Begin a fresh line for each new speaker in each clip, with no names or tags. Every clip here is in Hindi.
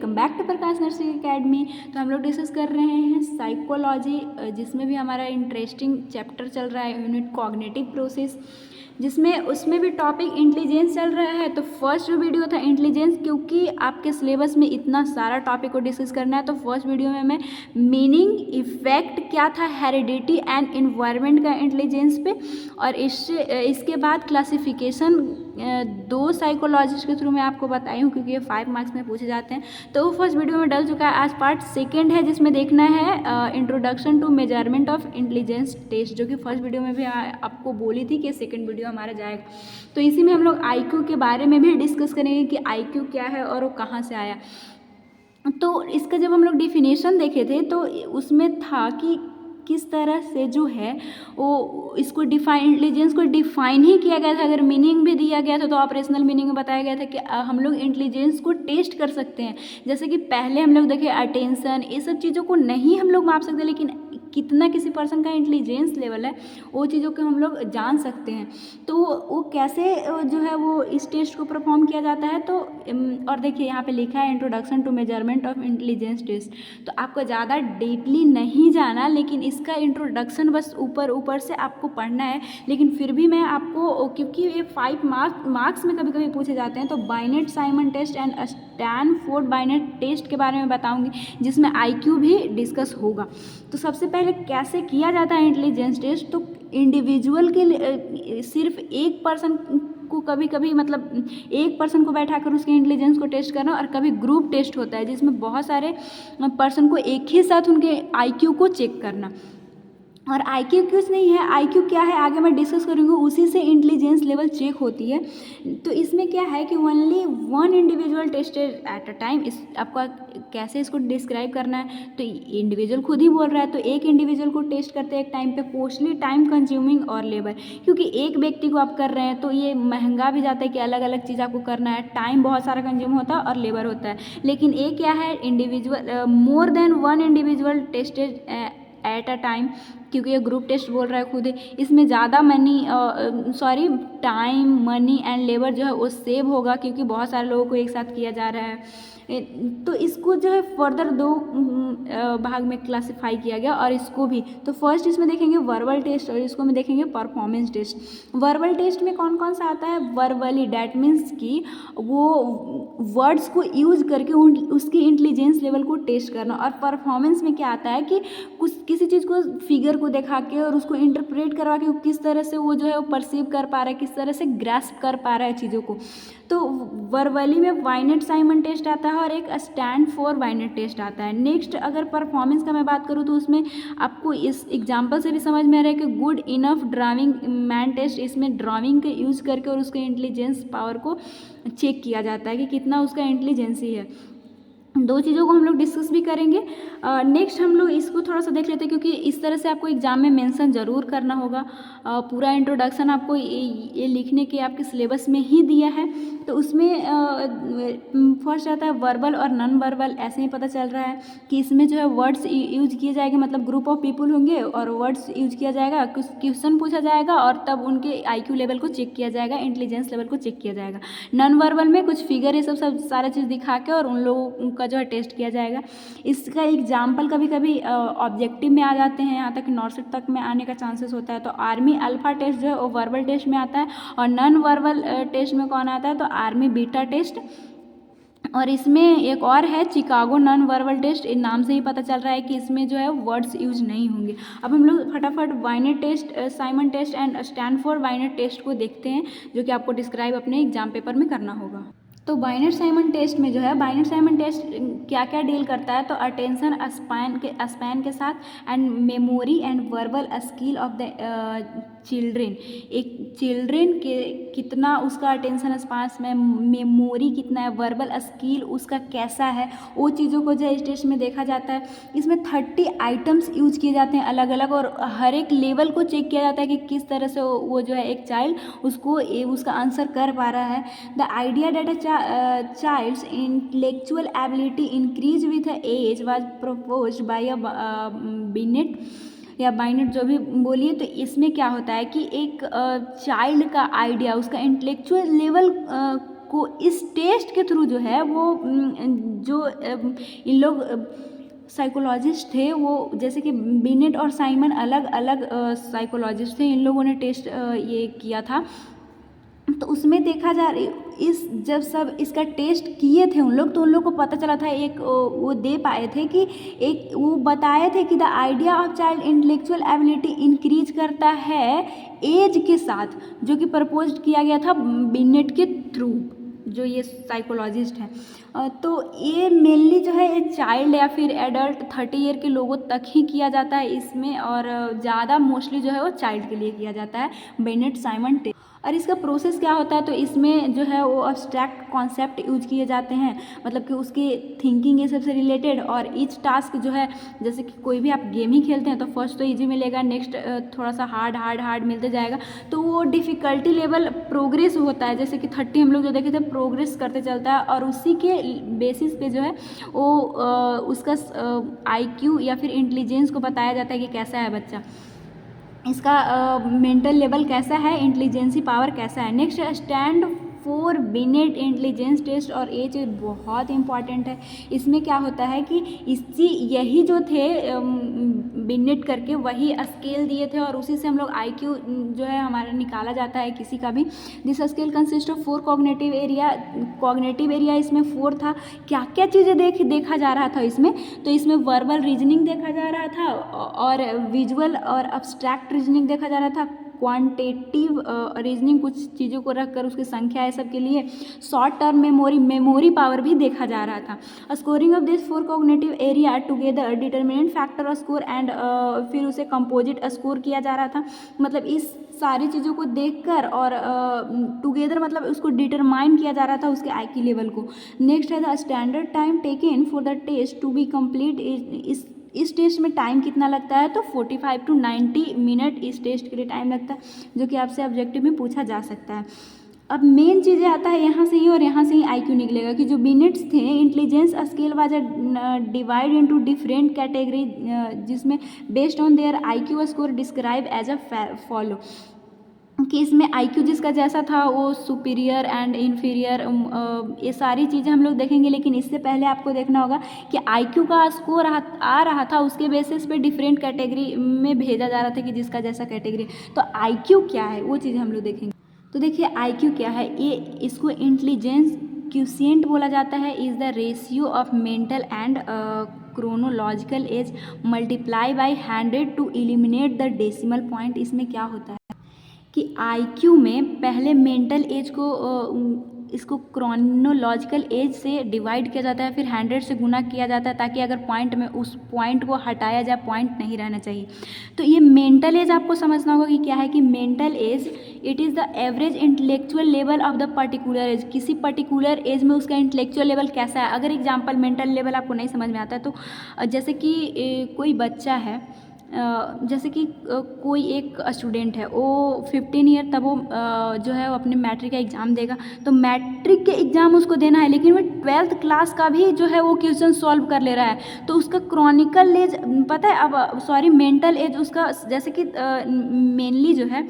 Welcome back to Prakash nursery academy. तो हम लोग डिस्कस कर रहे हैं साइकोलॉजी, जिसमें भी हमारा इंटरेस्टिंग चैप्टर चल रहा है यूनिट कॉग्निटिव प्रोसेस, जिसमें उसमें भी टॉपिक इंटेलिजेंस चल रहा है। तो फर्स्ट जो वीडियो था इंटेलिजेंस, क्योंकि आपके सिलेबस में इतना सारा टॉपिक को डिस्कस करना है, तो फर्स्ट वीडियो में मैं मीनिंग, इफेक्ट क्या था हेरिडिटी एंड इन्वायरमेंट का इंटेलिजेंस पे, और इसके बाद क्लासिफिकेशन दो साइकोलॉजिस्ट के थ्रू मैं आपको बताई हूँ, क्योंकि ये 5 मार्क्स में पूछे जाते हैं। तो वो फर्स्ट वीडियो में डल चुका है। आज पार्ट सेकंड है, जिसमें देखना है introduction to measurement of intelligence test, जो कि फर्स्ट वीडियो में भी आपको बोली थी कि सेकंड वीडियो हमारा जाएगा। तो इसी में हम लोग आईक्यू के बारे में भी डिस्कस करेंगे कि आईक्यू क्या है और वो कहाँ से आया। तो इसका जब हम लोग डिफिनेशन देखे थे, तो उसमें था कि किस तरह से जो है वो इसको इंटेलिजेंस को डिफाइन ही किया गया था। अगर मीनिंग भी दिया गया था तो ऑपरेशनल मीनिंग में बताया गया था कि हम लोग इंटेलिजेंस को टेस्ट कर सकते हैं। जैसे कि पहले हम लोग देखे अटेंशन, ये सब चीज़ों को नहीं हम लोग माप सकते, लेकिन कितना किसी पर्सन का इंटेलिजेंस लेवल है वो चीज़ों को हम लोग जान सकते हैं। तो वो कैसे जो है वो इस टेस्ट को परफॉर्म किया जाता है। तो और देखिए यहाँ पे लिखा है introduction to measurement of intelligence test. तो आपको ज़्यादा डीपली नहीं जाना, लेकिन इसका इंट्रोडक्शन बस ऊपर ऊपर से आपको पढ़ना है। लेकिन फिर भी मैं आपको, क्योंकि ये 5 मार्क्स में कभी कभी पूछे जाते हैं, तो Binet Simon test and Stanford Binet test के बारे में बताऊंगी, जिसमें आईक्यू भी डिस्कस होगा। तो सबसे पहले कैसे किया जाता है इंटेलिजेंस टेस्ट। तो इंडिविजुअल के लिए सिर्फ एक पर्सन को, कभी कभी मतलब एक पर्सन को बैठा कर उसके इंटेलिजेंस को टेस्ट करना, और कभी ग्रुप टेस्ट होता है जिसमें बहुत सारे पर्सन को एक ही साथ उनके आईक्यू को चेक करना। और आईक्यू कुछ नहीं है, आईक्यू क्या है आगे मैं डिस्कस करूँगी, उसी से इंटेलिजेंस लेवल चेक होती है। तो इसमें क्या है कि only one individual tested at a time. इस आपका कैसे इसको डिस्क्राइब करना है, तो इंडिविजुअल खुद ही बोल रहा है, तो एक इंडिविजुअल को टेस्ट करते हैं एक टाइम पे, कॉस्टली, टाइम कंज्यूमिंग और लेबर। क्योंकि एक व्यक्ति को आप कर रहे हैं तो ये महंगा भी जाता है कि अलग अलग चीज़ आपको करना है, टाइम बहुत सारा कंज्यूम होता है और लेबर होता है। लेकिन एक क्या है, individual, more than one individual tested at a time, क्योंकि ये ग्रुप टेस्ट बोल रहा है खुद ही। इसमें ज़्यादा टाइम, मनी एंड लेबर जो है वो सेव होगा, क्योंकि बहुत सारे लोगों को एक साथ किया जा रहा है। तो इसको जो है फर्दर दो भाग में क्लासिफाई किया गया, और इसको भी तो फर्स्ट इसमें देखेंगे वर्बल टेस्ट, और इसको में देखेंगे परफॉर्मेंस टेस्ट। वर्बल टेस्ट में कौन कौन सा आता है, वर्बली, डैट मीन्स कि वो वर्ड्स को यूज करके उसकी इंटेलिजेंस लेवल को टेस्ट करना। और परफॉर्मेंस में क्या आता है कि किसी चीज़ को फिगर को दिखा के और उसको इंटरप्रेट करवा के किस तरह से वो जो है वो परसीव कर पा रहा है, किस तरह से ग्रास्प कर पा रहा है चीज़ों को। तो वर्बली में बाइनेट साइमन टेस्ट आता है और एक स्टैनफोर्ड बाइनेट टेस्ट आता है। नेक्स्ट अगर परफॉर्मेंस का मैं बात करूँ, तो उसमें आपको इस एग्जांपल से भी समझ में आ रहा है कि good enough drawing man test. इसमें ड्राइंग के यूज़ करके और उसके इंटेलिजेंस पावर को चेक किया जाता है कि कितना उसका इंटेलिजेंसी है। दो चीज़ों को हम लोग डिस्कस भी करेंगे। नेक्स्ट हम लोग इसको थोड़ा सा देख लेते हैं, क्योंकि इस तरह से आपको एग्जाम में मेंशन ज़रूर करना होगा। पूरा इंट्रोडक्शन आपको ये लिखने के आपके सिलेबस में ही दिया है। तो उसमें फर्स्ट आता है वर्बल और नॉन वर्बल। ऐसे ही पता चल रहा है कि इसमें जो है वर्ड्स यूज किए जाएंगे, मतलब ग्रुप ऑफ पीपल होंगे और वर्ड्स यूज किया जाएगा, कुछ क्वेश्चन पूछा जाएगा और तब उनके आईक्यू लेवल को चेक किया जाएगा, इंटेलिजेंस लेवल को चेक किया जाएगा। नॉन वर्बल में कुछ फिगर ये सब सारा चीज़ दिखा के और उन लोगों का जो है टेस्ट किया जाएगा। इसका एग्जाम्पल कभी कभी ऑब्जेक्टिव में आ जाते हैं, यहाँ तक नॉर्सेट तक में आने का चांसेस होता है। तो आर्मी अल्फा टेस्ट जो है वो वर्बल टेस्ट में आता है, और नॉन वर्बल टेस्ट में कौन आता है, तो आर्मी बीटा टेस्ट। और इसमें एक और है चिकागो नॉन वर्बल टेस्ट। इन नाम से ही पता चल रहा है कि इसमें जो है वर्ड्स यूज नहीं होंगे। अब हम लोग फटाफट Binet test, Simon test and Stanford Binet test को देखते हैं, जो कि आपको डिस्क्राइब अपने एग्जाम पेपर में करना होगा। तो बाइनेट साइमन टेस्ट में जो है, बाइनेट साइमन टेस्ट क्या क्या डील करता है, तो अटेंशन स्पैन के साथ and memory and verbal skill of the children. एक चिल्ड्रेन के कितना उसका अटेंशन स्पैन में, मेमोरी कितना है, वर्बल स्किल उसका कैसा है, वो चीज़ों को जो है इस टेस्ट में देखा जाता है। इसमें 30 आइटम्स यूज किए जाते हैं अलग अलग, और हर एक लेवल को चेक किया जाता है कि किस तरह से वो जो है एक चाइल्ड उसका आंसर कर पा रहा है। The idea that child's intellectual ability increase with age was proposed by a Binet या बाइनेट, जो भी बोलिए। तो इसमें क्या होता है कि एक चाइल्ड का आइडिया, उसका इंटेलेक्चुअल लेवल को इस टेस्ट के थ्रू जो है वो जो इन लोग साइकोलॉजिस्ट थे, वो जैसे कि बिनेट और साइमन अलग अलग साइकोलॉजिस्ट थे, इन लोगों ने टेस्ट ये किया था। तो उसमें देखा जा इस जब सब इसका टेस्ट किए थे उन लोग, तो उन लोग को पता चला था, एक वो दे पाए थे कि एक वो बताए थे कि the idea of child intellectual ability increase करता है एज के साथ, जो कि प्रपोज किया गया था बिनेट के थ्रू, जो ये साइकोलॉजिस्ट हैं। तो ये मेनली जो है ये चाइल्ड या फिर एडल्ट 30 ईयर के लोगों तक ही किया जाता है इसमें, और ज़्यादा मोस्टली जो है वो चाइल्ड के लिए किया जाता है बेनेट साइमन टेस्ट। और इसका प्रोसेस क्या होता है, तो इसमें जो है वो एब्स्ट्रैक्ट कॉन्सेप्ट यूज किए जाते हैं, मतलब कि उसकी थिंकिंग ये सबसे रिलेटेड, और ईच टास्क जो है, जैसे कि कोई भी आप गेम ही खेलते हैं तो फर्स्ट तो इजी मिलेगा, नेक्स्ट थोड़ा सा हार्ड मिलते जाएगा, तो वो डिफ़िकल्टी लेवल प्रोग्रेस होता है। जैसे कि 30 हम लोग जो देखे थे प्रोग्रेस करते चलता है, और उसी के बेसिस पे जो है वो उसका IQ या फिर इंटेलिजेंस को बताया जाता है कि कैसा है बच्चा, इसका मेंटल लेवल कैसा है, इंटेलिजेंसी पावर कैसा है। Next stand for Binet intelligence test, और ये चीज़ बहुत इंपॉर्टेंट है। इसमें क्या होता है कि यही जो थे बिनेट करके वही स्केल दिए थे, और उसी से हम लोग IQ जो है हमारा निकाला जाता है किसी का भी। This scale consist of 4 cognitive area इसमें 4 था। क्या क्या चीज़ें देखा जा रहा था इसमें, तो इसमें वर्बल रीजनिंग देखा जा रहा था, और विजुअल और अब्स्ट्रैक्ट रीजनिंग देखा जा रहा था, क्वांटिटेटिव रीजनिंग कुछ चीज़ों को रखकर उसकी संख्या है सबके लिए, शॉर्ट टर्म मेमोरी पावर भी देखा जा रहा था। Scoring of this 4 cognitive area together determinant factor score and फिर उसे कंपोजिट स्कोर किया जा रहा था। मतलब इस सारी चीज़ों को देखकर और टुगेदर मतलब उसको डिटरमाइन किया जा रहा था उसके IQ लेवल को। नेक्स्ट है the standard time taken for the test to be complete. इस टेस्ट में टाइम कितना लगता है, तो 45 to 90 मिनट इस टेस्ट के लिए टाइम लगता है, जो कि आपसे ऑब्जेक्टिव में पूछा जा सकता है। अब मेन चीज़ें आता है यहाँ से ही, और यहाँ से ही IQ निकलेगा कि जो बिनेट्स थे, intelligence scale was divide into different category, जिसमें based on their IQ score describe as a follow, कि इसमें IQ जिसका जैसा था वो सुपीरियर एंड इन्फीरियर, ये सारी चीज़ें हम लोग देखेंगे। लेकिन इससे पहले आपको देखना होगा कि IQ का स्कोर आ रहा था, उसके बेसिस पे डिफरेंट कैटेगरी में भेजा जा रहा था कि जिसका जैसा कैटेगरी। तो IQ क्या है वो चीज़ हम लोग देखेंगे। तो देखिए IQ क्या है, ये इसको इंटेलिजेंस क्यूशिएंट बोला जाता है, is the ratio of mental and chronological age multiply by 100 to eliminate the decimal point. इसमें क्या होता है कि IQ में पहले मेंटल एज को इसको क्रोनोलॉजिकल एज से डिवाइड किया जाता है, फिर 100 से गुना किया जाता है, ताकि अगर पॉइंट में उस पॉइंट को हटाया जाए, पॉइंट नहीं रहना चाहिए। तो ये मेंटल एज आपको समझना होगा कि क्या है, कि mental as it is the average intellectual level of the particular age. किसी पर्टिकुलर एज में उसका इंटेलेक्चुअल लेवल कैसा है। अगर एग्जाम्पल मेंटल लेवल आपको नहीं समझ में आता है, तो जैसे कि कोई बच्चा है, जैसे कि कोई एक स्टूडेंट है, वो 15 ईयर, तब वो जो है वो अपने मैट्रिक का एग्ज़ाम देगा, तो मैट्रिक के एग्ज़ाम उसको देना है, लेकिन वो 12th क्लास का भी जो है वो क्वेश्चन सॉल्व कर ले रहा है। तो उसका क्रॉनिकल एज पता है, अब सॉरी मेंटल एज उसका, जैसे कि मेनली जो है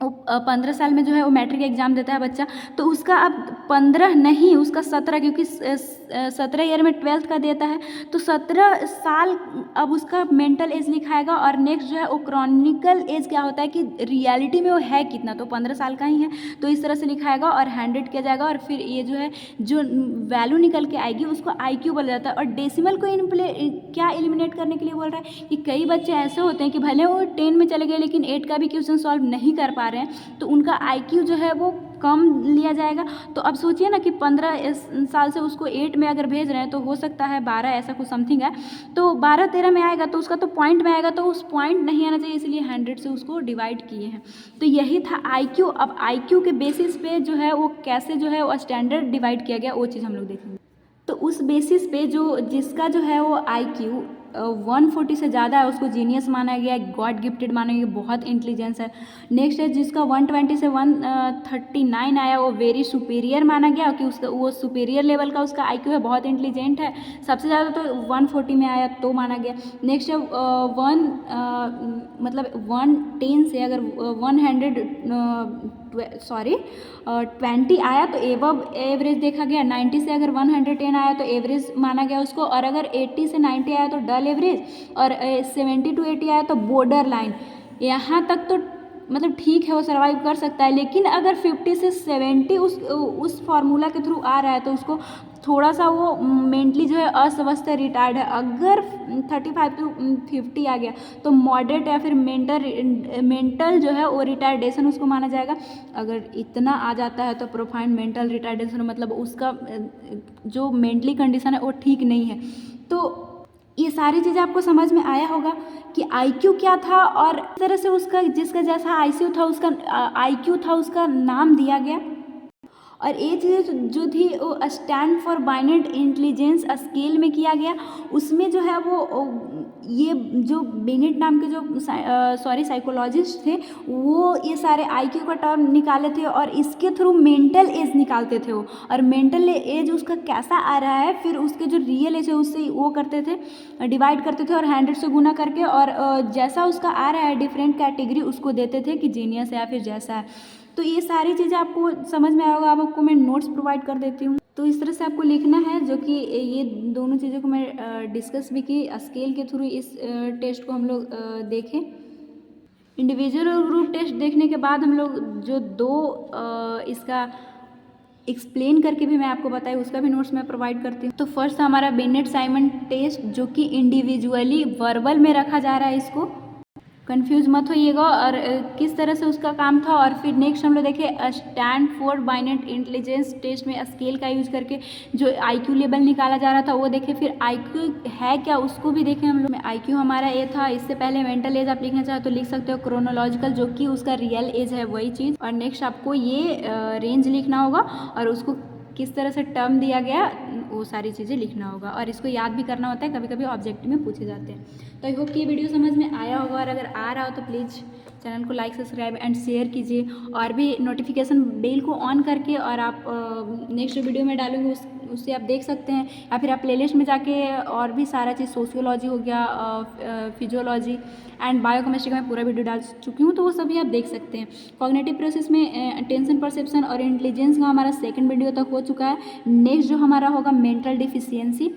वो 15 साल में जो है वो मैट्रिक एग्ज़ाम देता है बच्चा, तो उसका अब 15 नहीं, उसका 17, क्योंकि 17 ईयर में 12th का देता है, तो 17 साल अब उसका मेंटल एज लिखाएगा। और नेक्स्ट जो है वो क्रॉनिकल एज क्या होता है कि रियलिटी में वो है कितना, तो 15 साल का ही है, तो इस तरह से लिखाएगा और 100 किया जाएगा, और फिर ये जो है जो वैल्यू निकल के आएगी उसको IQ बोला जाता है। और डेसिमल को क्या एलिमिनेट करने के लिए बोल रहा है कि कई बच्चे ऐसे होते हैं कि भले वो 10 में चले गए लेकिन 8 का भी क्वेश्चन सॉल्व नहीं कर पा रहे हैं, तो उनका IQ जो है वो कम लिया जाएगा। तो अब सोचिए ना कि 15 साल से उसको 8 में अगर भेज रहे हैं, तो हो सकता है 12 ऐसा कुछ समथिंग है, तो 12-13 में आएगा, तो उसका तो पॉइंट में आएगा, तो उस पॉइंट नहीं आना चाहिए, इसलिए 100 से उसको डिवाइड किए हैं। तो यही था IQ। अब IQ के बेसिस पे जो है वो कैसे जो है वो स्टैंडर्ड डिवाइड किया गया, वो चीज़ हम लोग देखेंगे। तो उस बेसिस पे जिसका जो है वो IQ 140 से ज़्यादा है, उसको जीनियस माना गया, गॉड गिफ्टेड माना गया, बहुत इंटेलिजेंस है। नेक्स्ट है जिसका 120 से 139 आया, वो वेरी सुपीरियर माना गया, कि उसका वो सुपीरियर लेवल का उसका IQ है, बहुत इंटेलिजेंट है। सबसे ज़्यादा तो 140 में आया तो माना गया। नेक्स्ट है मतलब 110 से अगर 20 आया तो एबव एवरेज देखा गया, 90 से अगर 110 आया तो एवरेज माना गया उसको, और अगर 80 से 90 आया तो डल एवरेज, और 70 to 80 आया तो बॉर्डर लाइन। यहाँ तक तो मतलब ठीक है, वो सर्वाइव कर सकता है, लेकिन अगर 50 से 70 उस फार्मूला के थ्रू आ रहा है तो उसको थोड़ा सा वो मेंटली जो है अस्वस्थ है, रिटायर्ड है। अगर 35 to 50 आ गया तो मॉडरेट या फिर मेंटल जो है वो रिटायर्डेशन उसको माना जाएगा। अगर इतना आ जाता है तो प्रोफाइंड मेंटल रिटायर्डेशन, मतलब उसका जो मेंटली कंडीशन है वो ठीक नहीं है। तो ये सारी चीज़ें आपको समझ में आया होगा कि आईक्यू क्या था, और इस तरह से उसका जिसका जैसा आईक्यू था उसका नाम दिया गया। और ये चीज़ें जो थी वो स्टैंड फॉर बाइनेट इंटेलिजेंस स्केल में किया गया। उसमें जो है वो ये जो बेनेट नाम के जो साइकोलॉजिस्ट थे वो ये सारे आईक्यू का टर्म निकाले थे, और इसके थ्रू मेंटल एज निकालते थे वो, और मेंटल एज उसका कैसा आ रहा है फिर उसके जो रियल एज है उससे वो करते थे, डिवाइड करते थे और 100 से गुना करके, और जैसा उसका आ रहा है डिफरेंट कैटेगरी उसको देते थे कि जीनियस है या फिर जैसा है। तो ये सारी चीज़ें आपको समझ में आया होगा। आपको मैं नोट्स प्रोवाइड कर देती हूँ, तो इस तरह से आपको लिखना है, जो कि ये दोनों चीज़ों को मैं डिस्कस भी की स्केल के थ्रू। इस टेस्ट को हम लोग देखें। इंडिविजुअल और ग्रुप टेस्ट देखने के बाद हम लोग जो इसका एक्सप्लेन करके भी मैं आपको बताई, उसका भी नोट्स मैं प्रोवाइड करती हूँ। तो फर्स्ट हमारा बेनेट साइमन टेस्ट, जो कि इंडिविजुअली वर्बल में रखा जा रहा है, इसको कंफ्यूज मत होइएगा, और किस तरह से उसका काम था। और फिर नेक्स्ट हम लोग देखें स्टैनफोर्ड बाइनेट इंटेलिजेंस टेस्ट में स्केल का यूज करके जो आईक्यू लेवल निकाला जा रहा था वो देखें। फिर आईक्यू है क्या उसको भी देखें हम लोग। आईक्यू हमारा ये था। इससे पहले मेंटल एज आप लिखना चाहे तो लिख सकते हो क्रोनोलॉजिकल, जो कि उसका रियल एज है वही चीज़। और नेक्स्ट आपको ये रेंज लिखना होगा, और उसको किस तरह से टर्म दिया गया वो सारी चीज़ें लिखना होगा, और इसको याद भी करना होता है, कभी कभी ऑब्जेक्टिव में पूछे जाते हैं। तो आई होप कि ये वीडियो समझ में आया होगा, और अगर आ रहा हो तो प्लीज़ चैनल को लाइक सब्सक्राइब एंड शेयर कीजिए, और भी नोटिफिकेशन बेल को ऑन करके, और आप नेक्स्ट वीडियो में डालूंगी उससे आप देख सकते हैं, या फिर आप प्लेलिस्ट में जाके और भी सारा चीज़ सोशियोलॉजी हो गया, फिजियोलॉजी एंड बायोकेमिस्ट्री का मैं पूरा वीडियो डाल चुकी हूँ, तो वो सभी आप देख सकते हैं। कॉग्निटिव प्रोसेस में अटेंशन परसेप्शन और इंटेलिजेंस का हमारा सेकंड वीडियो तक हो चुका है। नेक्स्ट जो हमारा होगा मेंटल डिफिशियंसी,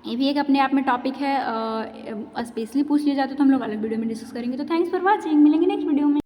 ये भी एक अपने आप में टॉपिक है, स्पेशली पूछ लिया जाता है तो हम लोग अलग वीडियो में डिस्कस करेंगे। तो थैंक्स फॉर वॉचिंग, मिलेंगे नेक्स्ट वीडियो में।